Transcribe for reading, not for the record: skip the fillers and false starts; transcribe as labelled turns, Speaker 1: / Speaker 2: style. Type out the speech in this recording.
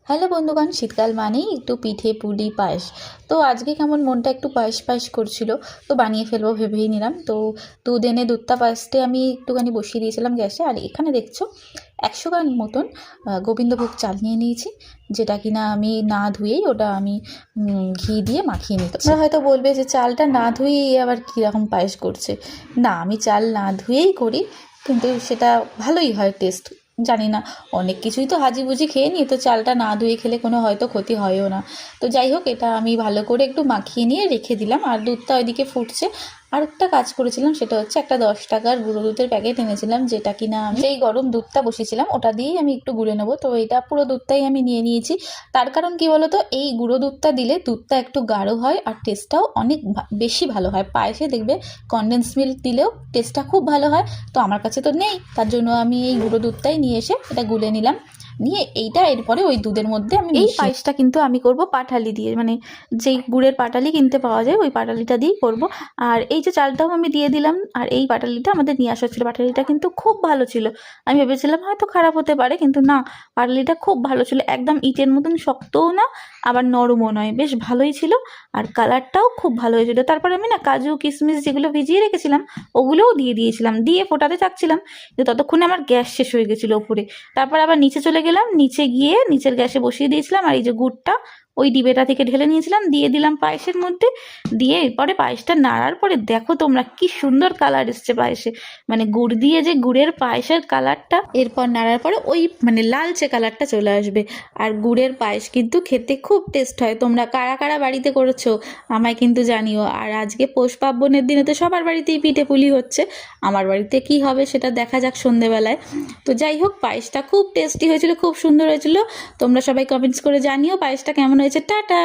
Speaker 1: Hello বন্ধুগণ, শীতকাল মানেই একটু পিঠে পুলি পায়েস। তো আজকে কেমন মনটা একটু পায়েস পায়েস করছিল, তো বানিয়ে ফেলবো ভেবেই নিলাম। তো দুধ এনে দুধটা পায়েসতে আমি একটুখানি বসিয়ে দিয়েছিলাম গ্যাসে। আর এখানে দেখছো 100 গ্রাম মতন গোবিন্দভোগ চাল নিয়ে নিয়েছি, যেটা কিনা আমি না ধুয়েই ওটা আমি ঘি দিয়ে মাখিয়ে নিচ্ছি। তোমরা হয়তো বলবে যে চালটা না ধুয়েই আবার কীরকম পায়েস করছে। না, আমি চাল না ধুয়েই করি, কিন্তু সেটা ভালোই হয় টেস্ট। জানি না, অনেক কিছুই তো হাজিবুজি খেয়ে নিই, তো চালটা না ধুয়ে খেলে কোনো হয়তো ক্ষতি হয়ও না। তো যাই হোক, এটা আমি ভালো করে একটু মাখিয়ে নিয়ে রেখে দিলাম। আর দুধটা ওইদিকে ফুটছে। আর একটা কাজ করেছিলাম, সেটা হচ্ছে একটা 10 টাকার গুঁড়ো দুধের প্যাকেট এনেছিলাম, যেটা কিনা আমি সেই গরম দুধটা বসিয়েছিলাম ওটা দিয়েই আমি একটু গুলে নেবো। তো এটা পুরো দুধটাই আমি নিয়ে নিয়েছি। তার কারণ কি বলতো, এই গুঁড়ো দুধটা দিলে দুধটা একটু গাঢ় হয় আর টেস্টটাও অনেক বেশি ভালো হয়। পায়েসে দেখবে কনডেন্স মিল্ক দিলেও টেস্টটা খুব ভালো হয়। তো আমার কাছে তো নেই, তার জন্য আমি এই গুঁড়ো দুধটাই নিয়ে এসে এটা গুলে নিলাম। নিয়ে এইটা এরপরে ওই দুধের মধ্যে আমি এই পায়েসটা কিন্তু আমি করব পাটালি দিয়ে, মানে যেই গুড়ের পাটালি কিনতে পাওয়া যায় ওই পাটালিটা দিয়েই করব। আর এই যে চালটাও আমি দিয়ে দিলাম। আর এই পাটালিটা আমাদের নিয়ে আসা ছিল, পাটালিটা কিন্তু খুব ভালো ছিল। আমি ভেবেছিলাম হয়তো খারাপ হতে পারে, কিন্তু না, পাটালিটা খুব ভালো ছিল। একদম ইটের মতন শক্তও না, আবার নরমও নয়, বেশ ভালোই ছিল। আর কালারটাও খুব ভালো হয়েছিল। তারপর আমি না কাজু কিশমিশ যেগুলো ভিজিয়ে রেখেছিলাম ওগুলোও দিয়ে দিয়েছিলাম, দিয়ে ফোটাতে চাচ্ছিলাম, কিন্তু ততক্ষণে আমার গ্যাস শেষ হয়ে গেছিলো উপরে। তারপর আবার নিচে চলে গেলাম, নিচে গিয়ে নিচের গ্যাসে বসিয়ে দিয়েছিলাম। আর এই যে গুড়টা ওই ডিবেটা থেকে ঢেলে নিয়েছিলাম, দিয়ে দিলাম পায়েসের মধ্যে। দিয়ে এরপরে পায়েসটা নাড়ার পরে দেখো তোমরা কি সুন্দর কালার এসছে পায়েসে, মানে গুড় দিয়ে যে গুড়ের পায়েসের কালারটা, এরপর নাড়ার পরে ওই মানে লালচে কালারটা চলে আসবে। আর গুড়ের পায়েস কিন্তু খেতে খুব টেস্ট হয়। তোমরা কারা কারা বাড়িতে করেছো আমায় কিন্তু জানিও। আর আজকে পৌষ পার্বণের দিনে তো সবার বাড়িতেই পিঠে পুলি হচ্ছে, আমার বাড়িতে কি হবে সেটা দেখা যাক সন্ধেবেলায়। তো যাই হোক, পায়েসটা খুব টেস্টি হয়েছিল, খুব সুন্দর হয়েছিল। তোমরা সবাই কমেন্টস করে জানিও পায়েসটা কেমন হয়েছে। টাটা।